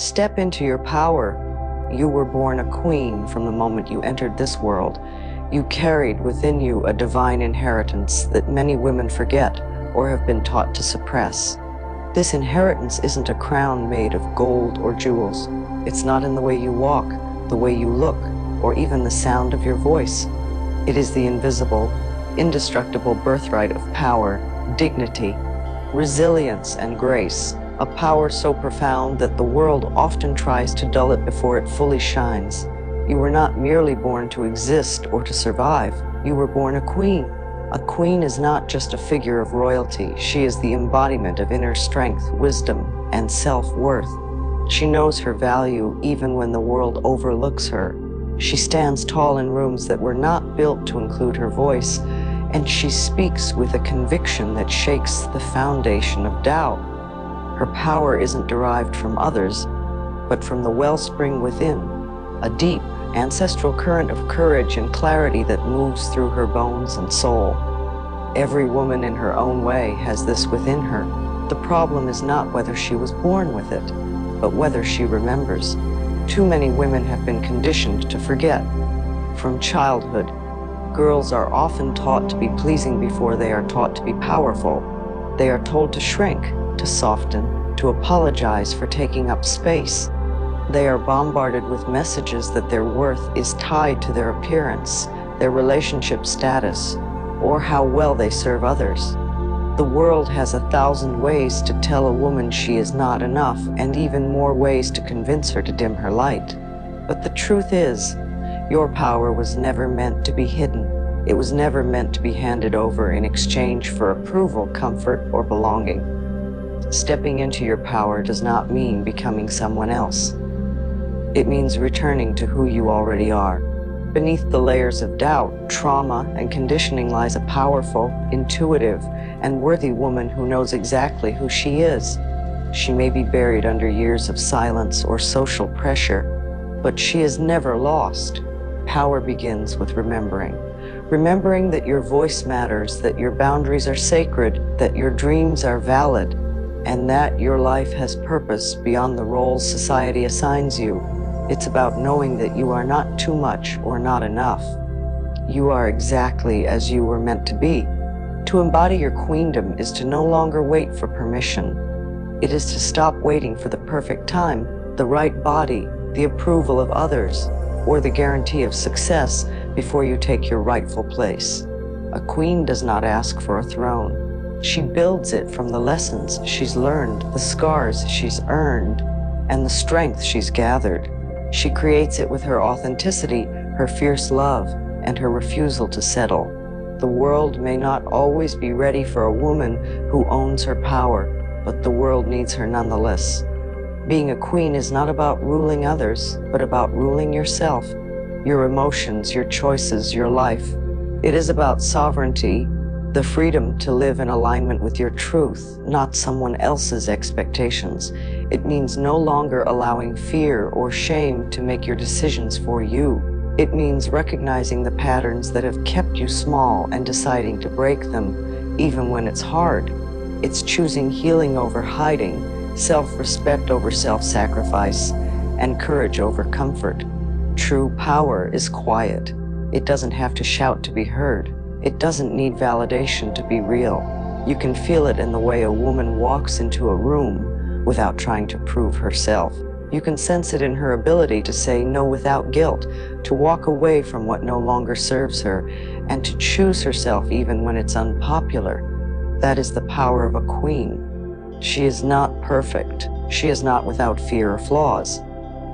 Step into your power. You were born a queen from the moment you entered this world. You carried within you a divine inheritance that many women forget or have been taught to suppress. This inheritance isn't a crown made of gold or jewels. It's not in the way you walk, the way you look, or even the sound of your voice. It is the invisible, indestructible birthright of power, dignity, resilience, and grace, a power so profound that the world often tries to dull it before it fully shines. You were not merely born to exist or to survive. You were born a queen. A queen is not just a figure of royalty. She is the embodiment of inner strength, wisdom, and self-worth. She knows her value even when the world overlooks her. She stands tall in rooms that were not built to include her voice, and she speaks with a conviction that shakes the foundation of doubt. Her power isn't derived from others, but from the wellspring within, a deep, ancestral current of courage and clarity that moves through her bones and soul. Every woman in her own way has this within her. The problem is not whether she was born with it, but whether she remembers. Too many women have been conditioned to forget. From childhood, girls are often taught to be pleasing before they are taught to be powerful. They are told to shrink, to soften, to apologize for taking up space. They are bombarded with messages that their worth is tied to their appearance, their relationship status, or how well they serve others. The world has 1,000 ways to tell a woman she is not enough, and even more ways to convince her to dim her light. But the truth is, your power was never meant to be hidden. It was never meant to be handed over in exchange for approval, comfort, or belonging. Stepping into your power does not mean becoming someone else. It means returning to who you already are. Beneath the layers of doubt, trauma, and conditioning lies a powerful, intuitive, and worthy woman who knows exactly who she is. She may be buried under years of silence or social pressure, but she is never lost. Power begins with remembering. Remembering that your voice matters, that your boundaries are sacred, that your dreams are valid, and that your life has purpose beyond the roles society assigns you. It's about knowing that you are not too much or not enough. You are exactly as you were meant to be. To embody your queendom is to no longer wait for permission. It is to stop waiting for the perfect time, the right body, the approval of others, or the guarantee of success before you take your rightful place. A queen does not ask for a throne. She builds it from the lessons she's learned, the scars she's earned, and the strength she's gathered. She creates it with her authenticity, her fierce love, and her refusal to settle. The world may not always be ready for a woman who owns her power, but the world needs her nonetheless. Being a queen is not about ruling others, but about ruling yourself, your emotions, your choices, your life. It is about sovereignty, the freedom to live in alignment with your truth, not someone else's expectations. It means no longer allowing fear or shame to make your decisions for you. It means recognizing the patterns that have kept you small and deciding to break them, even when it's hard. It's choosing healing over hiding, self-respect over self-sacrifice, and courage over comfort. True power is quiet. It doesn't have to shout to be heard. It doesn't need validation to be real. You can feel it in the way a woman walks into a room without trying to prove herself. You can sense it in her ability to say no without guilt, to walk away from what no longer serves her, and to choose herself even when it's unpopular. That is the power of a queen. She is not perfect. She is not without fear or flaws,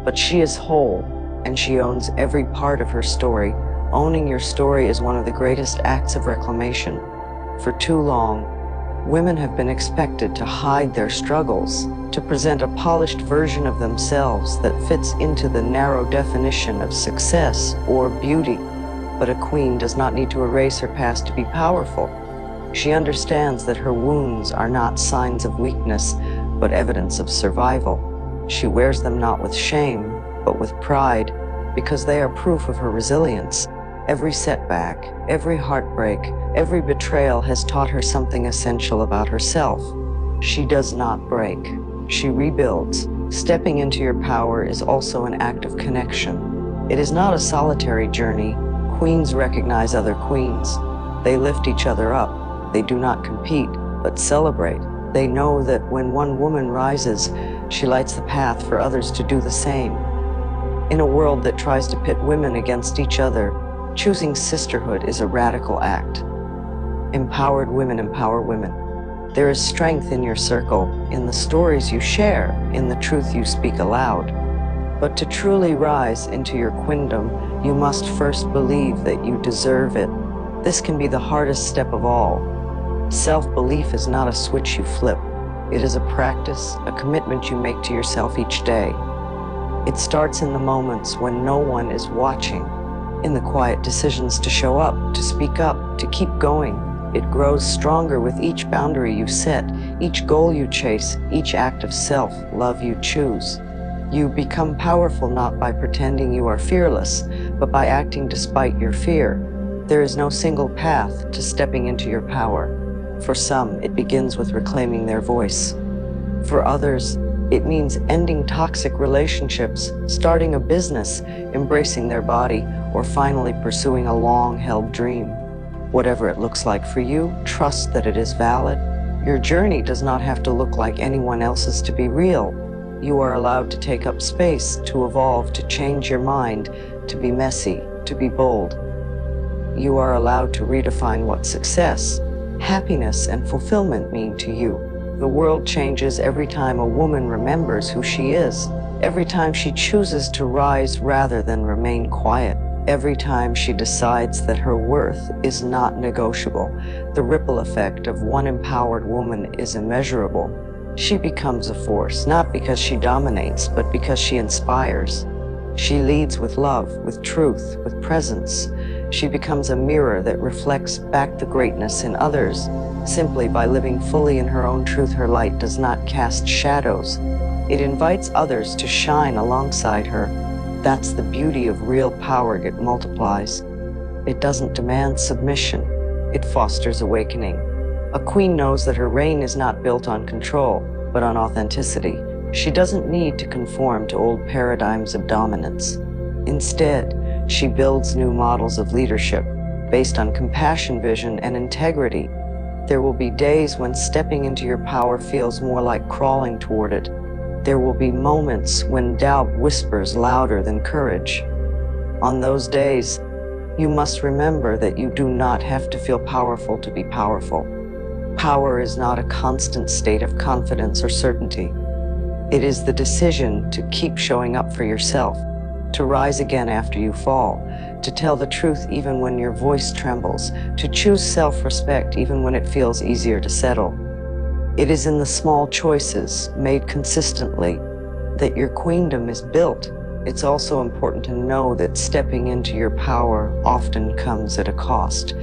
but she is whole, and she owns every part of her story. Owning your story is one of the greatest acts of reclamation. For too long, women have been expected to hide their struggles, to present a polished version of themselves that fits into the narrow definition of success or beauty. But a queen does not need to erase her past to be powerful. She understands that her wounds are not signs of weakness, but evidence of survival. She wears them not with shame, but with pride, because they are proof of her resilience. Every setback, every heartbreak, every betrayal has taught her something essential about herself. She does not break. She rebuilds. Stepping into your power is also an act of connection. It is not a solitary journey. Queens recognize other queens. They lift each other up. They do not compete, but celebrate. They know that when one woman rises, she lights the path for others to do the same. In a world that tries to pit women against each other, choosing sisterhood is a radical act. Empowered women empower women. There is strength in your circle, in the stories you share, in the truth you speak aloud. But to truly rise into your queendom, you must first believe that you deserve it. This can be the hardest step of all. Self-belief is not a switch you flip. It is a practice, a commitment you make to yourself each day. It starts in the moments when no one is watching, in the quiet decisions to show up, to speak up, to keep going. It grows stronger with each boundary you set, each goal you chase, each act of self-love you choose. You become powerful not by pretending you are fearless, but by acting despite your fear. There is no single path to stepping into your power. For some, it begins with reclaiming their voice. For others, it means ending toxic relationships, starting a business, embracing their body, or finally pursuing a long-held dream. Whatever it looks like for you, trust that it is valid. Your journey does not have to look like anyone else's to be real. You are allowed to take up space, to evolve, to change your mind, to be messy, to be bold. You are allowed to redefine what success, happiness, and fulfillment mean to you. The world changes every time a woman remembers who she is, every time she chooses to rise rather than remain quiet. Every time she decides that her worth is not negotiable, the ripple effect of one empowered woman is immeasurable. She becomes a force, not because she dominates, but because she inspires. She leads with love, with truth, with presence. She becomes a mirror that reflects back the greatness in others. Simply by living fully in her own truth, her light does not cast shadows. It invites others to shine alongside her. That's the beauty of real power. It multiplies. It doesn't demand submission. It fosters awakening. A queen knows that her reign is not built on control, but on authenticity. She doesn't need to conform to old paradigms of dominance. Instead, she builds new models of leadership based on compassion, vision, and integrity. There will be days when stepping into your power feels more like crawling toward it. There will be moments when doubt whispers louder than courage. On those days, you must remember that you do not have to feel powerful to be powerful. Power is not a constant state of confidence or certainty. It is the decision to keep showing up for yourself, to rise again after you fall, to tell the truth even when your voice trembles, to choose self-respect even when it feels easier to settle. It is in the small choices made consistently that your queendom is built. It's also important to know that stepping into your power often comes at a cost.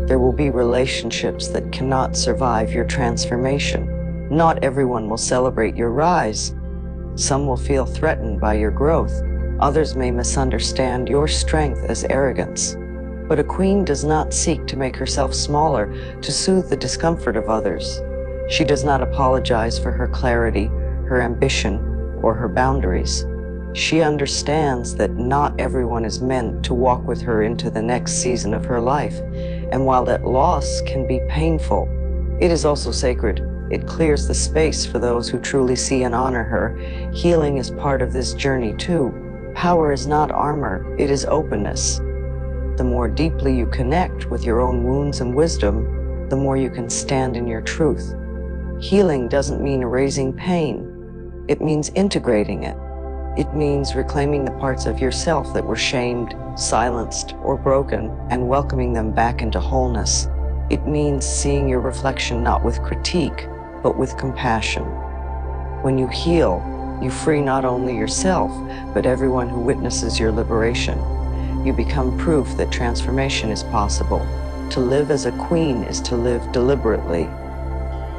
There will be relationships that cannot survive your transformation. Not everyone will celebrate your rise. Some will feel threatened by your growth. Others may misunderstand your strength as arrogance. But a queen does not seek to make herself smaller to soothe the discomfort of others. She does not apologize for her clarity, her ambition, or her boundaries. She understands that not everyone is meant to walk with her into the next season of her life. And while that loss can be painful, it is also sacred. It clears the space for those who truly see and honor her. Healing is part of this journey too. Power is not armor, it is openness. The more deeply you connect with your own wounds and wisdom, the more you can stand in your truth. Healing doesn't mean erasing pain. It means integrating it. It means reclaiming the parts of yourself that were shamed, silenced, or broken, and welcoming them back into wholeness. It means seeing your reflection not with critique, but with compassion. When you heal, you free not only yourself, but everyone who witnesses your liberation. You become proof that transformation is possible. To live as a queen is to live deliberately.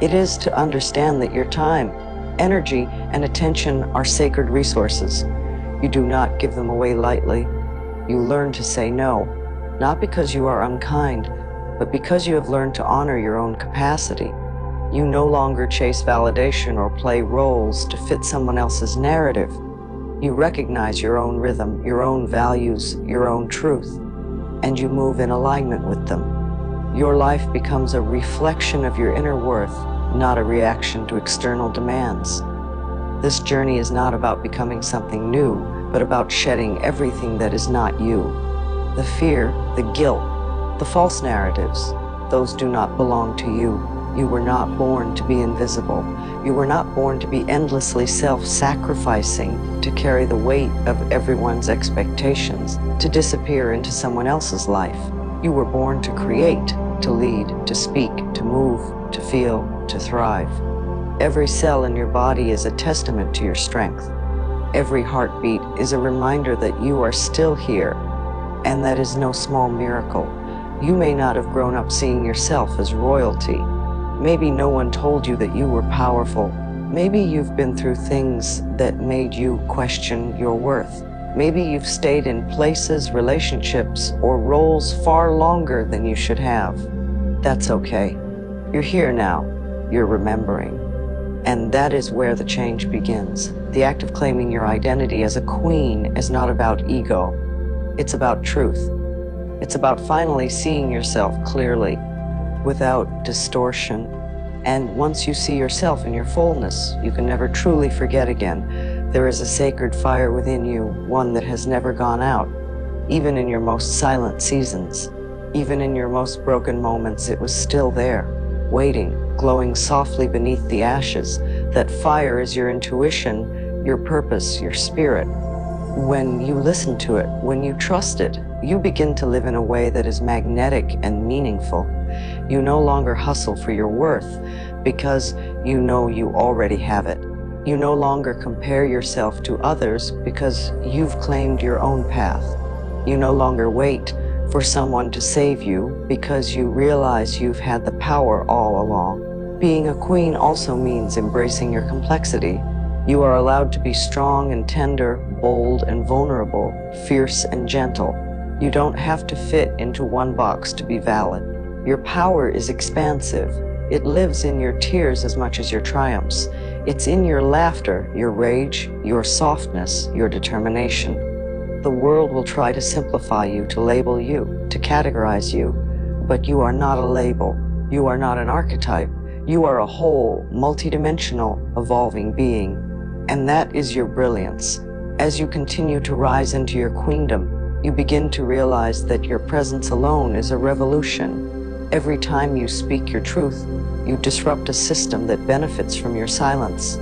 It is to understand that your time, energy, and attention are sacred resources. You do not give them away lightly. You learn to say no, not because you are unkind, but because you have learned to honor your own capacity. You no longer chase validation or play roles to fit someone else's narrative. You recognize your own rhythm, your own values, your own truth, and you move in alignment with them. Your life becomes a reflection of your inner worth, not a reaction to external demands. This journey is not about becoming something new, but about shedding everything that is not you. The fear, the guilt, the false narratives, those do not belong to you. You were not born to be invisible. You were not born to be endlessly self-sacrificing, to carry the weight of everyone's expectations, to disappear into someone else's life. You were born to create, to lead, to speak, to move, to feel, to thrive. Every cell in your body is a testament to your strength. Every heartbeat is a reminder that you are still here, and that is no small miracle. You may not have grown up seeing yourself as royalty. Maybe no one told you that you were powerful. Maybe you've been through things that made you question your worth. Maybe you've stayed in places, relationships, or roles far longer than you should have. That's okay. You're here now. You're remembering. And that is where the change begins. The act of claiming your identity as a queen is not about ego. It's about truth. It's about finally seeing yourself clearly, without distortion. And once you see yourself in your fullness, you can never truly forget again. There is a sacred fire within you, one that has never gone out. Even in your most silent seasons, even in your most broken moments, it was still there, waiting, glowing softly beneath the ashes. That fire is your intuition, your purpose, your spirit. When you listen to it, when you trust it, you begin to live in a way that is magnetic and meaningful. You no longer hustle for your worth because you know you already have it. You no longer compare yourself to others because you've claimed your own path. You no longer wait for someone to save you because you realize you've had the power all along. Being a queen also means embracing your complexity. You are allowed to be strong and tender, bold and vulnerable, fierce and gentle. You don't have to fit into one box to be valid. Your power is expansive. It lives in your tears as much as your triumphs. It's in your laughter, your rage, your softness, your determination. The world will try to simplify you, to label you, to categorize you, but you are not a label. You are not an archetype. You are a whole, multidimensional, evolving being. And that is your brilliance. As you continue to rise into your queendom, you begin to realize that your presence alone is a revolution. Every time you speak your truth, you disrupt a system that benefits from your silence.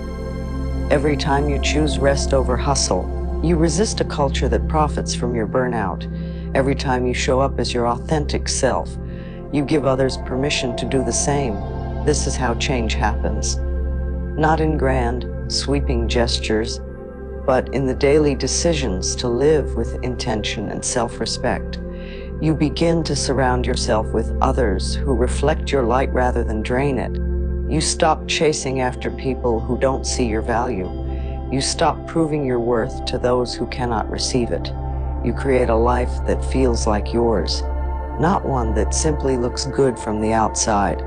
Every time you choose rest over hustle, you resist a culture that profits from your burnout. Every time you show up as your authentic self, you give others permission to do the same. This is how change happens. Not in grand, sweeping gestures, but in the daily decisions to live with intention and self-respect. You begin to surround yourself with others who reflect your light rather than drain it. You stop chasing after people who don't see your value. You stop proving your worth to those who cannot receive it. You create a life that feels like yours, not one that simply looks good from the outside.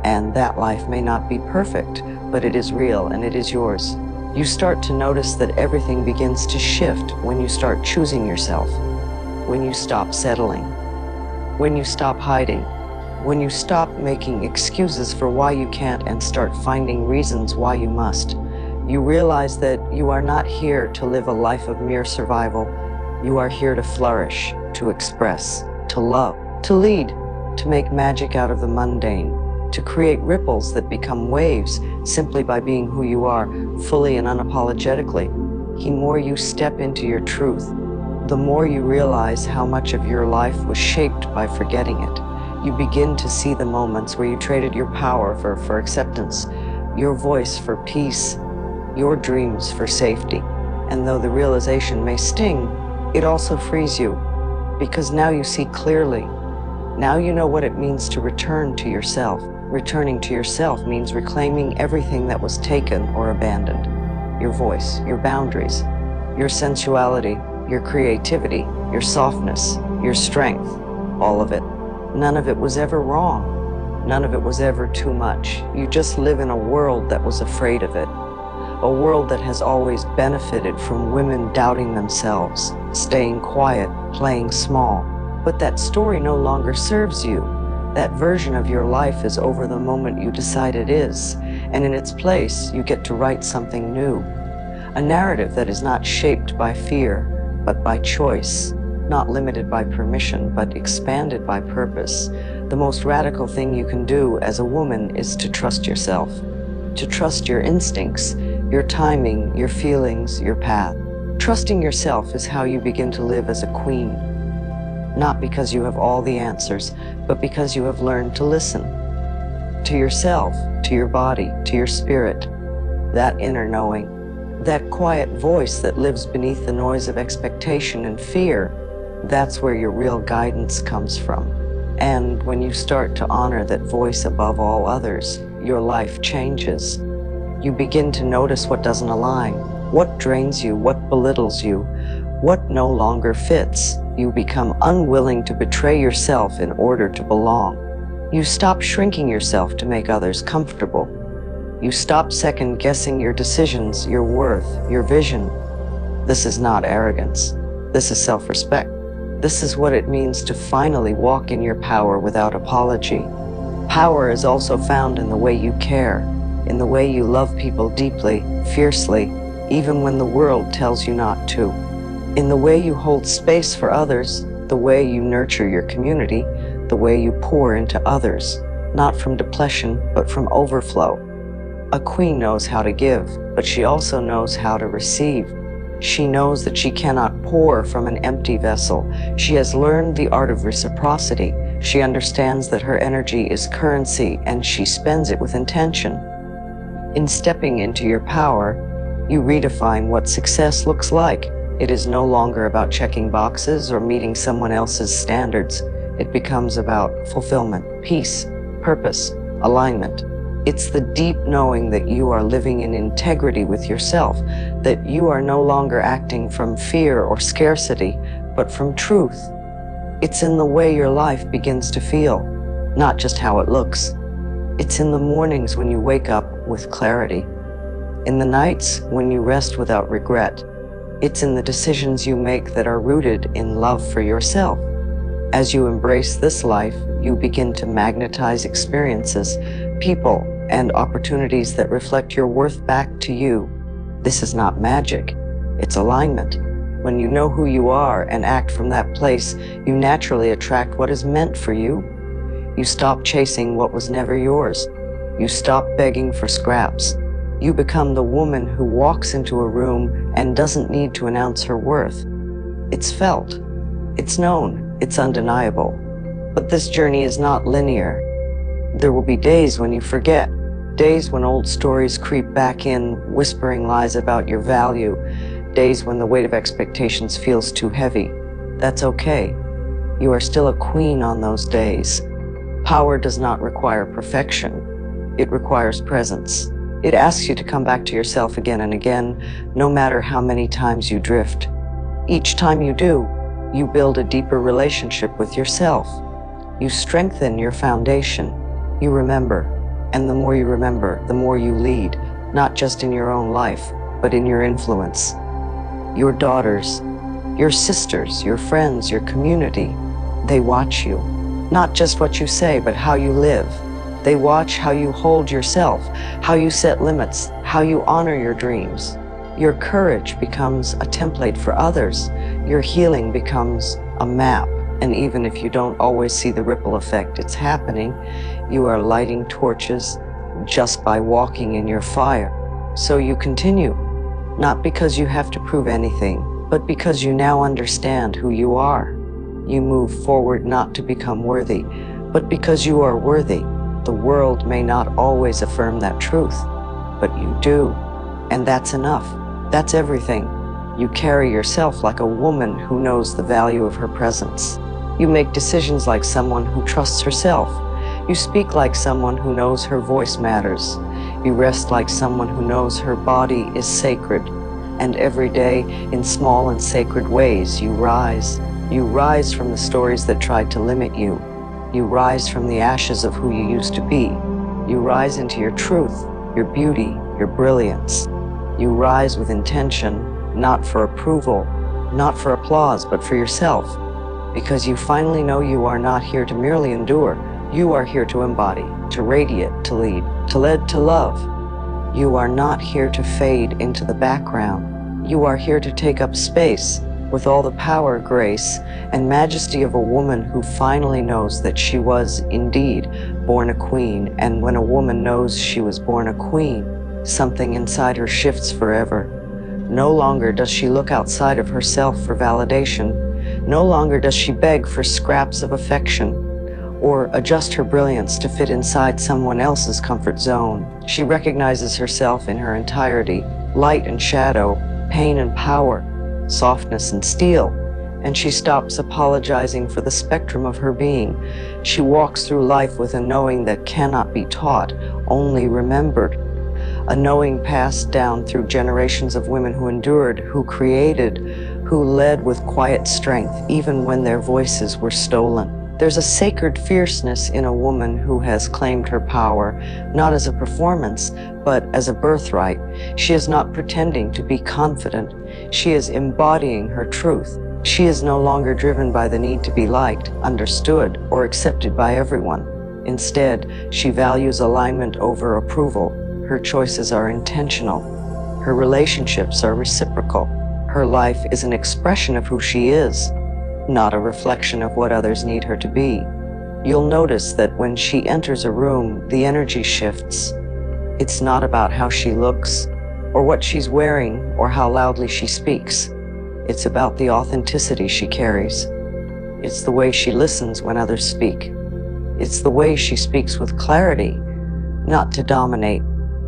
And that life may not be perfect, but it is real and it is yours. You start to notice that everything begins to shift when you start choosing yourself, when you stop settling, when you stop hiding, when you stop making excuses for why you can't and start finding reasons why you must. You realize that you are not here to live a life of mere survival. You are here to flourish, to express, to love, to lead, to make magic out of the mundane, to create ripples that become waves simply by being who you are, fully and unapologetically. The more you step into your truth, the more you realize how much of your life was shaped by forgetting it. You begin to see the moments where you traded your power for acceptance, your voice for peace, your dreams for safety. And though the realization may sting, it also frees you, because now you see clearly. Now you know what it means to return to yourself. Returning to yourself means reclaiming everything that was taken or abandoned. Your voice, your boundaries, your sensuality, your creativity, your softness, your strength, all of it. None of it was ever wrong. None of it was ever too much. You just live in a world that was afraid of it. A world that has always benefited from women doubting themselves, staying quiet, playing small. But that story no longer serves you. That version of your life is over the moment you decide it is, and in its place, you get to write something new. A narrative that is not shaped by fear, but by choice, not limited by permission, but expanded by purpose. The most radical thing you can do as a woman is to trust yourself, to trust your instincts, your timing, your feelings, your path. Trusting yourself is how you begin to live as a queen. Not because you have all the answers, but because you have learned to listen. To yourself, to your body, to your spirit. That inner knowing, that quiet voice that lives beneath the noise of expectation and fear, that's where your real guidance comes from. And when you start to honor that voice above all others, your life changes. You begin to notice what doesn't align, what drains you, what belittles you, what no longer fits. You become unwilling to betray yourself in order to belong. You stop shrinking yourself to make others comfortable. You stop second-guessing your decisions, your worth, your vision. This is not arrogance. This is self-respect. This is what it means to finally walk in your power without apology. Power is also found in the way you care, in the way you love people deeply, fiercely, even when the world tells you not to. In the way you hold space for others, the way you nurture your community, the way you pour into others, not from depletion, but from overflow. A queen knows how to give, but she also knows how to receive. She knows that she cannot pour from an empty vessel. She has learned the art of reciprocity. She understands that her energy is currency, and she spends it with intention. In stepping into your power, you redefine what success looks like. It is no longer about checking boxes or meeting someone else's standards. It becomes about fulfillment, peace, purpose, alignment. It's the deep knowing that you are living in integrity with yourself, that you are no longer acting from fear or scarcity, but from truth. It's in the way your life begins to feel, not just how it looks. It's in the mornings when you wake up with clarity, in the nights when you rest without regret. It's in the decisions you make that are rooted in love for yourself. As you embrace this life, you begin to magnetize experiences, people, and opportunities that reflect your worth back to you. This is not magic, it's alignment. When you know who you are and act from that place, you naturally attract what is meant for you. You stop chasing what was never yours. You stop begging for scraps. You become the woman who walks into a room and doesn't need to announce her worth. It's felt, it's known, it's undeniable. But this journey is not linear. There will be days when you forget, days when old stories creep back in, whispering lies about your value, days when the weight of expectations feels too heavy. That's okay. You are still a queen on those days. Power does not require perfection. It requires presence. It asks you to come back to yourself again and again, no matter how many times you drift. Each time you do, you build a deeper relationship with yourself. You strengthen your foundation. You remember, and the more you remember, the more you lead, not just in your own life, but in your influence. Your daughters, your sisters, your friends, your community, they watch you. Not just what you say, but how you live. They watch how you hold yourself, how you set limits, how you honor your dreams. Your courage becomes a template for others. Your healing becomes a map. And even if you don't always see the ripple effect it's happening, you are lighting torches just by walking in your fire. So you continue, not because you have to prove anything, but because you now understand who you are. You move forward not to become worthy, but because you are worthy. The world may not always affirm that truth, but you do. And that's enough. That's everything. You carry yourself like a woman who knows the value of her presence. You make decisions like someone who trusts herself. You speak like someone who knows her voice matters. You rest like someone who knows her body is sacred. And every day, in small and sacred ways, you rise. You rise from the stories that tried to limit you. You rise from the ashes of who you used to be. You rise into your truth, your beauty, your brilliance. You rise with intention, not for approval, not for applause, but for yourself. Because you finally know you are not here to merely endure. You are here to embody, to radiate, to lead, to lead, to love. You are not here to fade into the background. You are here to take up space with all the power, grace, and majesty of a woman who finally knows that she was indeed born a queen. And when a woman knows she was born a queen, something inside her shifts forever. No longer does she look outside of herself for validation. No longer does she beg for scraps of affection or adjust her brilliance to fit inside someone else's comfort zone. She recognizes herself in her entirety, light and shadow, pain and power, softness and steel, and she stops apologizing for the spectrum of her being. She walks through life with a knowing that cannot be taught, only remembered. A knowing passed down through generations of women who endured, who created, who led with quiet strength, even when their voices were stolen. There's a sacred fierceness in a woman who has claimed her power, not as a performance, but as a birthright. She is not pretending to be confident. She is embodying her truth. She is no longer driven by the need to be liked, understood, or accepted by everyone. Instead, she values alignment over approval. Her choices are intentional. Her relationships are reciprocal. Her life is an expression of who she is, not a reflection of what others need her to be. You'll notice that when she enters a room, the energy shifts. It's not about how she looks, or what she's wearing, or how loudly she speaks. It's about the authenticity she carries. It's the way she listens when others speak. It's the way she speaks with clarity, not to dominate,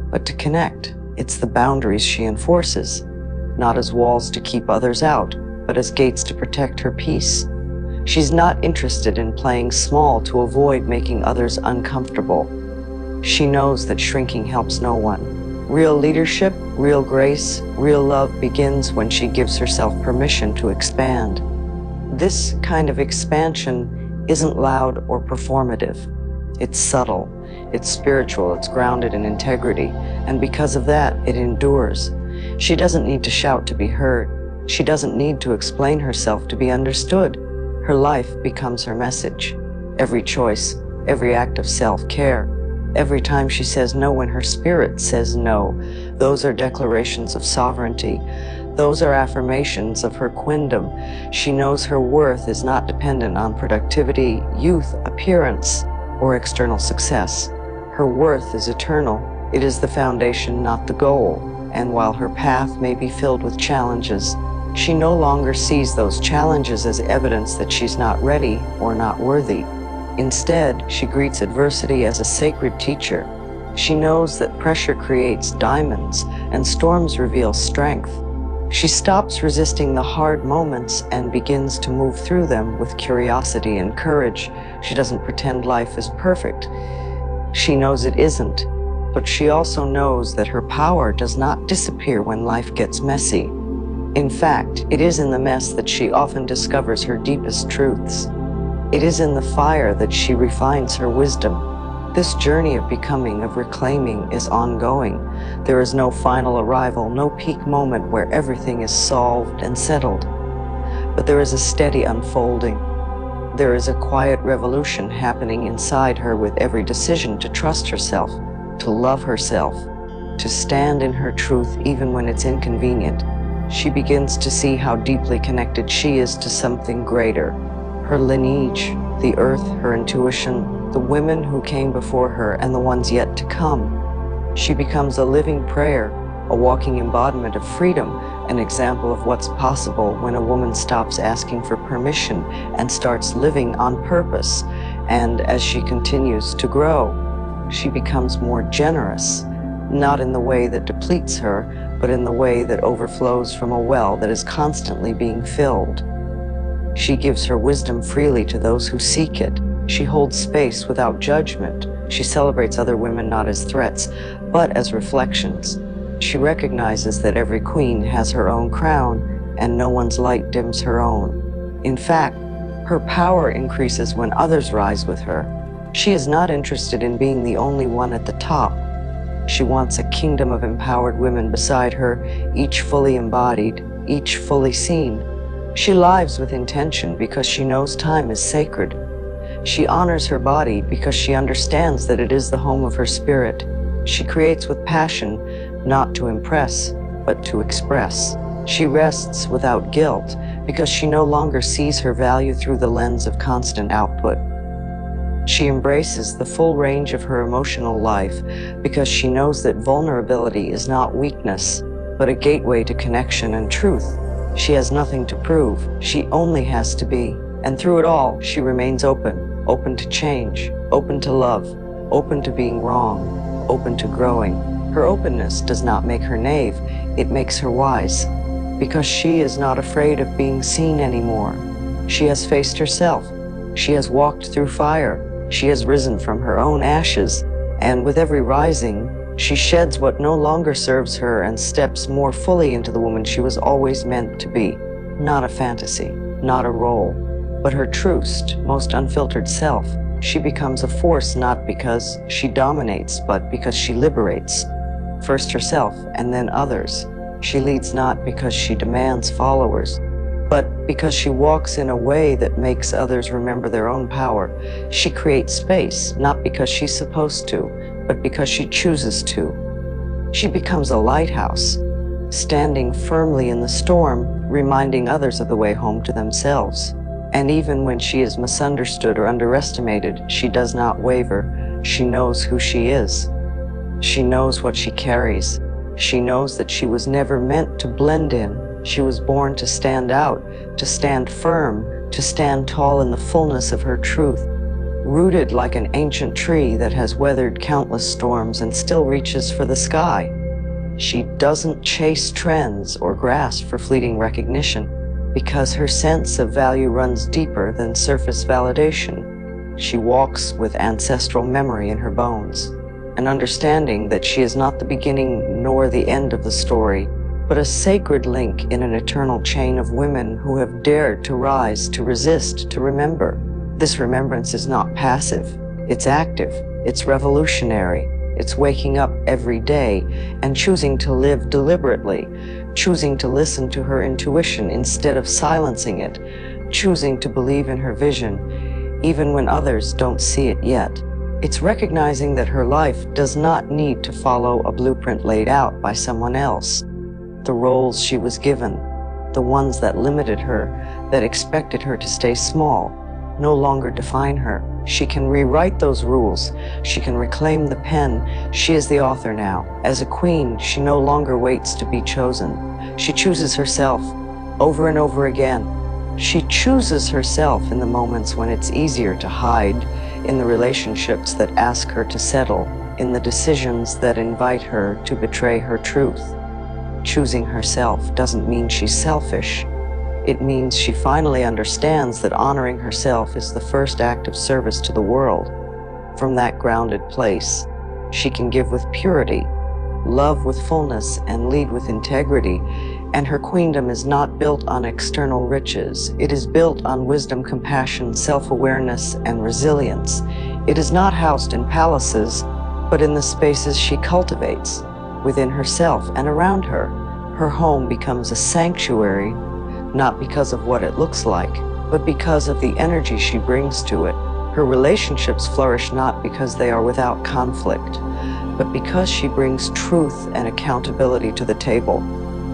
but to connect. It's the boundaries she enforces, not as walls to keep others out, but as gates to protect her peace. She's not interested in playing small to avoid making others uncomfortable. She knows that shrinking helps no one. Real leadership, real grace, real love begins when she gives herself permission to expand. This kind of expansion isn't loud or performative. It's subtle, it's spiritual, it's grounded in integrity, and because of that, it endures. She doesn't need to shout to be heard. She doesn't need to explain herself to be understood. Her life becomes her message. Every choice, every act of self-care, every time she says no when her spirit says no, those are declarations of sovereignty. Those are affirmations of her queendom. She knows her worth is not dependent on productivity, youth, appearance, or external success. Her worth is eternal. It is the foundation, not the goal. And while her path may be filled with challenges, she no longer sees those challenges as evidence that she's not ready or not worthy. Instead, she greets adversity as a sacred teacher. She knows that pressure creates diamonds and storms reveal strength. She stops resisting the hard moments and begins to move through them with curiosity and courage. She doesn't pretend life is perfect. She knows it isn't, but she also knows that her power does not disappear when life gets messy. In fact, it is in the mess that she often discovers her deepest truths. It is in the fire that she refines her wisdom. This journey of becoming, of reclaiming, is ongoing. There is no final arrival, no peak moment where everything is solved and settled. But there is a steady unfolding. There is a quiet revolution happening inside her with every decision to trust herself, to love herself, to stand in her truth even when it's inconvenient. She begins to see how deeply connected she is to something greater. Her lineage, the earth, her intuition, the women who came before her and the ones yet to come. She becomes a living prayer, a walking embodiment of freedom, an example of what's possible when a woman stops asking for permission and starts living on purpose. And as she continues to grow, she becomes more generous, not in the way that depletes her, but in the way that overflows from a well that is constantly being filled. She gives her wisdom freely to those who seek it. She holds space without judgment. She celebrates other women not as threats, but as reflections. She recognizes that every queen has her own crown, and no one's light dims her own. In fact, Her power increases when others rise with her. She is not interested in being the only one at the top. She wants a kingdom of empowered women beside her, each fully embodied, each fully seen. She lives with intention because she knows time is sacred. She honors her body because she understands that it is the home of her spirit. She creates with passion, not to impress, but to express. She rests without guilt because she no longer sees her value through the lens of constant output. She embraces the full range of her emotional life because she knows that vulnerability is not weakness, but a gateway to connection and truth. She has nothing to prove, she only has to be. And through it all, she remains open to change, open to love, open to being wrong, open to growing. Her openness does not make her naive, it makes her wise, because she is not afraid of being seen anymore. She has faced herself, she has walked through fire, she has risen from her own ashes, and with every rising, she sheds what no longer serves her and steps more fully into the woman she was always meant to be. Not a fantasy, not a role, but her truest, most unfiltered self. She becomes a force not because she dominates, but because she liberates. First herself and then others. She leads not because she demands followers, but because she walks in a way that makes others remember their own power. She creates space, not because she's supposed to, but because she chooses to. She becomes a lighthouse, standing firmly in the storm, reminding others of the way home to themselves. And even when she is misunderstood or underestimated, she does not waver. She knows who she is. She knows what she carries. She knows that she was never meant to blend in. She was born to stand out, to stand firm, to stand tall in the fullness of her truth, rooted like an ancient tree that has weathered countless storms and still reaches for the sky. She doesn't chase trends or grasp for fleeting recognition, because her sense of value runs deeper than surface validation. She walks with ancestral memory in her bones, an understanding that she is not the beginning nor the end of the story, but a sacred link in an eternal chain of women who have dared to rise, to resist, to remember. This remembrance is not passive, it's active, it's revolutionary. It's waking up every day and choosing to live deliberately, choosing to listen to her intuition instead of silencing it, choosing to believe in her vision, even when others don't see it yet. It's recognizing that her life does not need to follow a blueprint laid out by someone else. The roles she was given, the ones that limited her, that expected her to stay small, no longer define her. She can rewrite those rules. She can reclaim the pen. She is the author now. As a queen, she no longer waits to be chosen. She chooses herself over and over again. She chooses herself in the moments when it's easier to hide, in the relationships that ask her to settle, in the decisions that invite her to betray her truth. Choosing herself doesn't mean she's selfish. It means she finally understands that honoring herself is the first act of service to the world. From that grounded place, she can give with purity, love with fullness, and lead with integrity. And her queendom is not built on external riches. It is built on wisdom, compassion, self-awareness, and resilience. It is not housed in palaces, but in the spaces she cultivates, within herself and around her. Her home becomes a sanctuary, not because of what it looks like, but because of the energy she brings to it. Her relationships flourish not because they are without conflict, but because she brings truth and accountability to the table.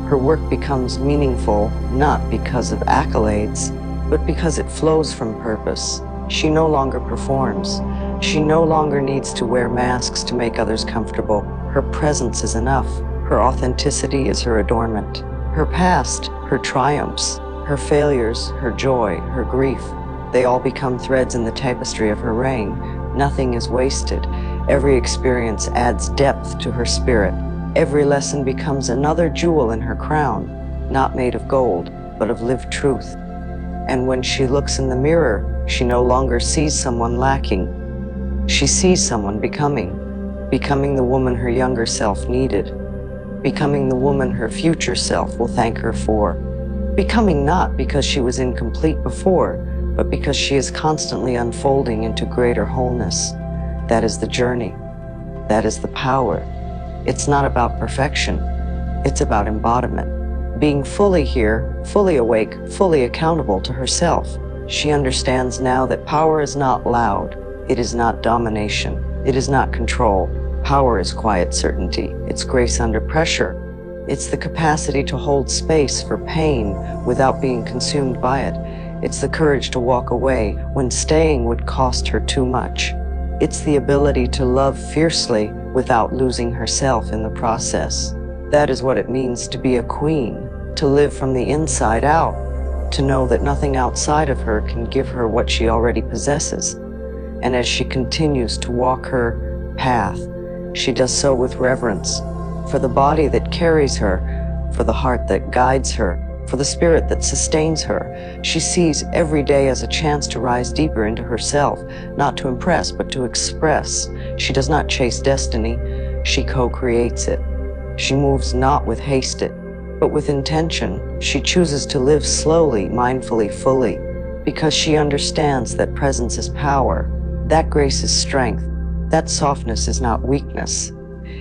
Her work becomes meaningful not because of accolades, but because it flows from purpose. She no longer performs. She no longer needs to wear masks to make others comfortable. Her presence is enough. Her authenticity is her adornment. Her past, her triumphs, her failures, her joy, her grief, they all become threads in the tapestry of her reign. Nothing is wasted. Every experience adds depth to her spirit. Every lesson becomes another jewel in her crown, not made of gold, but of lived truth. And when she looks in the mirror, she no longer sees someone lacking. She sees someone becoming the woman her younger self needed, becoming the woman her future self will thank her for, becoming not because she was incomplete before, but because she is constantly unfolding into greater wholeness. That is the journey. That is the power. It's not about perfection. It's about embodiment. Being fully here, fully awake, fully accountable to herself. She understands now that power is not loud. It is not domination. It is not control. Power is quiet certainty. It's grace under pressure. It's the capacity to hold space for pain without being consumed by it. It's the courage to walk away when staying would cost her too much. It's the ability to love fiercely without losing herself in the process. That is what it means to be a queen, to live from the inside out, to know that nothing outside of her can give her what she already possesses. And as she continues to walk her path, she does so with reverence for the body that carries her, for the heart that guides her, for the spirit that sustains her. She sees every day as a chance to rise deeper into herself, not to impress, but to express. She does not chase destiny, she co-creates it. She moves not with haste, but with intention. She chooses to live slowly, mindfully, fully, because she understands that presence is power, that grace is strength, that softness is not weakness.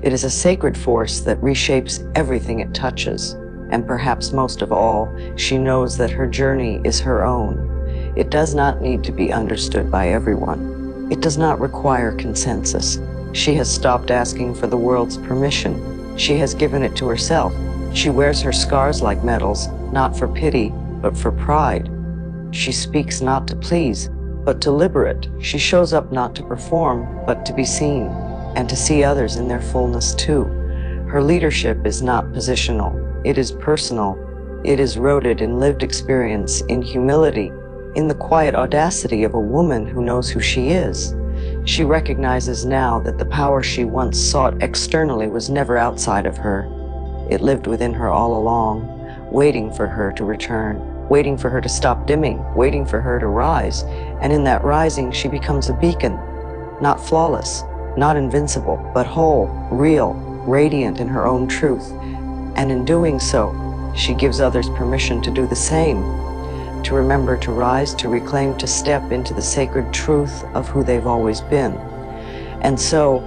It is a sacred force that reshapes everything it touches. And perhaps most of all, she knows that her journey is her own. It does not need to be understood by everyone. It does not require consensus. She has stopped asking for the world's permission. She has given it to herself. She wears her scars like medals, not for pity, but for pride. She speaks not to please, but to liberate. She shows up not to perform, but to be seen, and to see others in their fullness too. Her leadership is not positional. It is personal. It is rooted in lived experience, in humility, in the quiet audacity of a woman who knows who she is. She recognizes now that the power she once sought externally was never outside of her. It lived within her all along, waiting for her to return, waiting for her to stop dimming, waiting for her to rise. And in that rising, she becomes a beacon, not flawless, not invincible, but whole, real, radiant in her own truth. And in doing so, she gives others permission to do the same, to remember to rise, to reclaim, to step into the sacred truth of who they've always been. And so,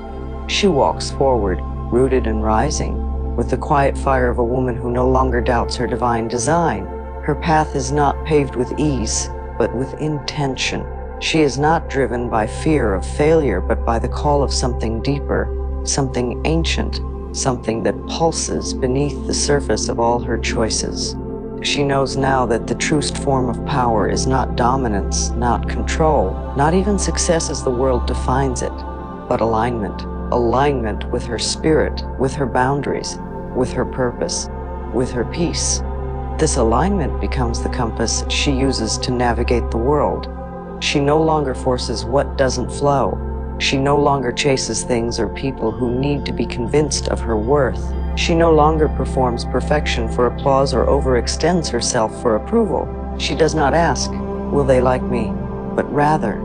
she walks forward, rooted and rising, with the quiet fire of a woman who no longer doubts her divine design. Her path is not paved with ease, but with intention. She is not driven by fear of failure, but by the call of something deeper, something ancient, something that pulses beneath the surface of all her choices. She knows now that the truest form of power is not dominance, not control, not even success as the world defines it, but alignment. Alignment with her spirit, with her boundaries, with her purpose, with her peace. This alignment becomes the compass she uses to navigate the world. She no longer forces what doesn't flow. She no longer chases things or people who need to be convinced of her worth. She no longer performs perfection for applause or overextends herself for approval. She does not ask, will they like me? But rather,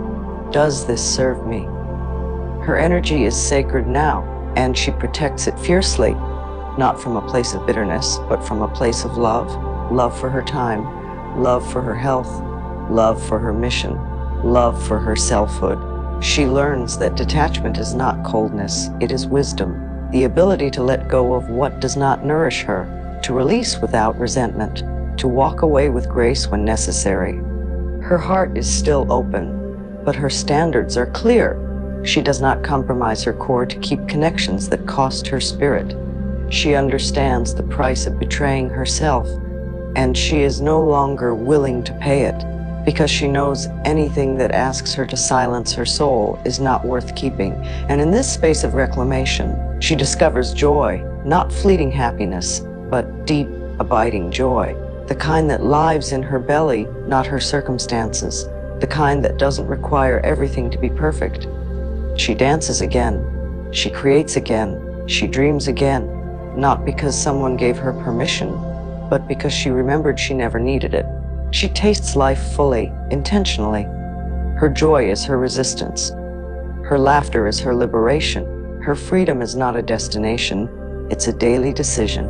does this serve me? Her energy is sacred now, and she protects it fiercely, not from a place of bitterness, but from a place of love. Love for her time, love for her health, love for her mission, love for her selfhood. She learns that detachment is not coldness, it is wisdom, the ability to let go of what does not nourish her, to release without resentment, to walk away with grace when necessary. Her heart is still open, but her standards are clear. She does not compromise her core to keep connections that cost her spirit. She understands the price of betraying herself, and she is no longer willing to pay it, because she knows anything that asks her to silence her soul is not worth keeping. And in this space of reclamation, she discovers joy, not fleeting happiness, but deep, abiding joy, the kind that lives in her belly, not her circumstances, the kind that doesn't require everything to be perfect. She dances again, she creates again, she dreams again, not because someone gave her permission, but because she remembered she never needed it. She tastes life fully, intentionally. Her joy is her resistance. Her laughter is her liberation. Her freedom is not a destination, it's a daily decision.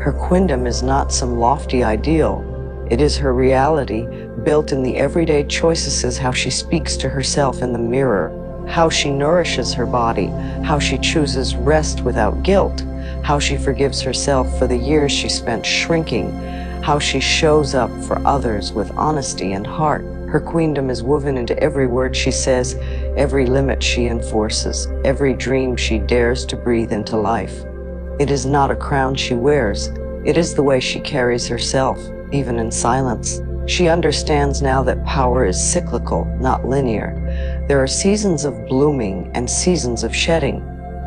Her queendom is not some lofty ideal, It is her reality, built in the everyday choices, how she speaks to herself in the mirror, how she nourishes her body, how she chooses rest without guilt, how she forgives herself for the years she spent shrinking, how she shows up for others with honesty and heart. Her queendom is woven into every word she says, every limit she enforces, every dream she dares to breathe into life. It is not a crown she wears, it is the way she carries herself, even in silence. She understands now that power is cyclical, not linear. There are seasons of blooming and seasons of shedding.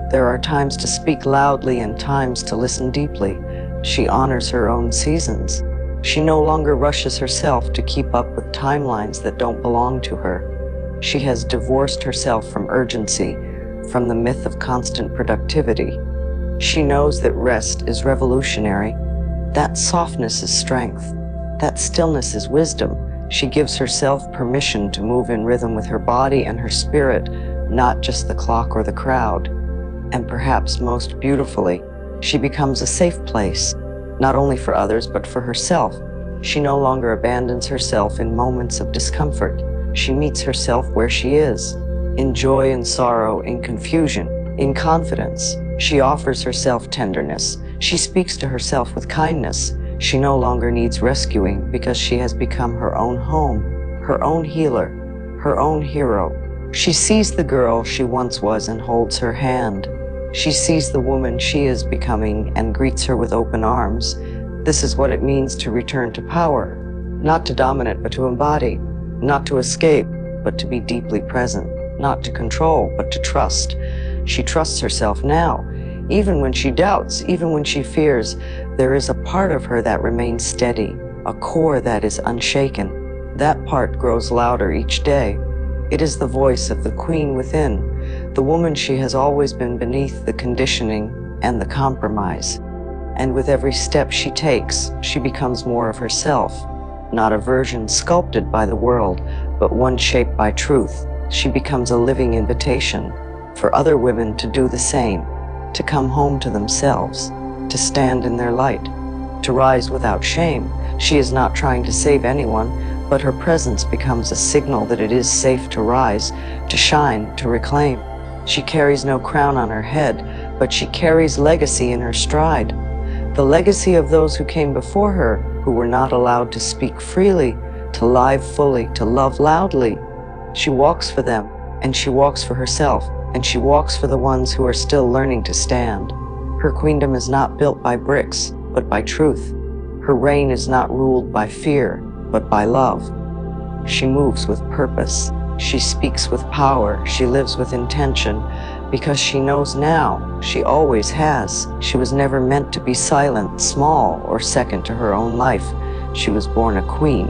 There are times to speak loudly and times to listen deeply. She honors her own seasons. She no longer rushes herself to keep up with timelines that don't belong to her. She has divorced herself from urgency, from the myth of constant productivity. She knows that rest is revolutionary. That softness is strength. That stillness is wisdom. She gives herself permission to move in rhythm with her body and her spirit, not just the clock or the crowd. And perhaps most beautifully, she becomes a safe place, not only for others, but for herself. She no longer abandons herself in moments of discomfort. She meets herself where she is, in joy and sorrow, in confusion, in confidence. She offers herself tenderness. She speaks to herself with kindness. She no longer needs rescuing because she has become her own home, her own healer, her own hero. She sees the girl she once was and holds her hand. She sees the woman she is becoming and greets her with open arms. This is what it means to return to power, not to dominate, but to embody, not to escape, but to be deeply present, not to control, but to trust. She trusts herself now. Even when she doubts, even when she fears, there is a part of her that remains steady, a core that is unshaken. That part grows louder each day. It is the voice of the queen within, the woman she has always been beneath the conditioning and the compromise. And with every step she takes, she becomes more of herself, not a version sculpted by the world, but one shaped by truth. She becomes a living invitation for other women to do the same, to come home to themselves, to stand in their light, to rise without shame. She is not trying to save anyone, but her presence becomes a signal that it is safe to rise, to shine, to reclaim. She carries no crown on her head, but she carries legacy in her stride. The legacy of those who came before her, who were not allowed to speak freely, to live fully, to love loudly. She walks for them, and she walks for herself, and she walks for the ones who are still learning to stand. Her queendom is not built by bricks, but by truth. Her reign is not ruled by fear, but by love. She moves with purpose. She speaks with power. She lives with intention, because she knows now, she always has. She was never meant to be silent, small, or second to her own life. She was born a queen.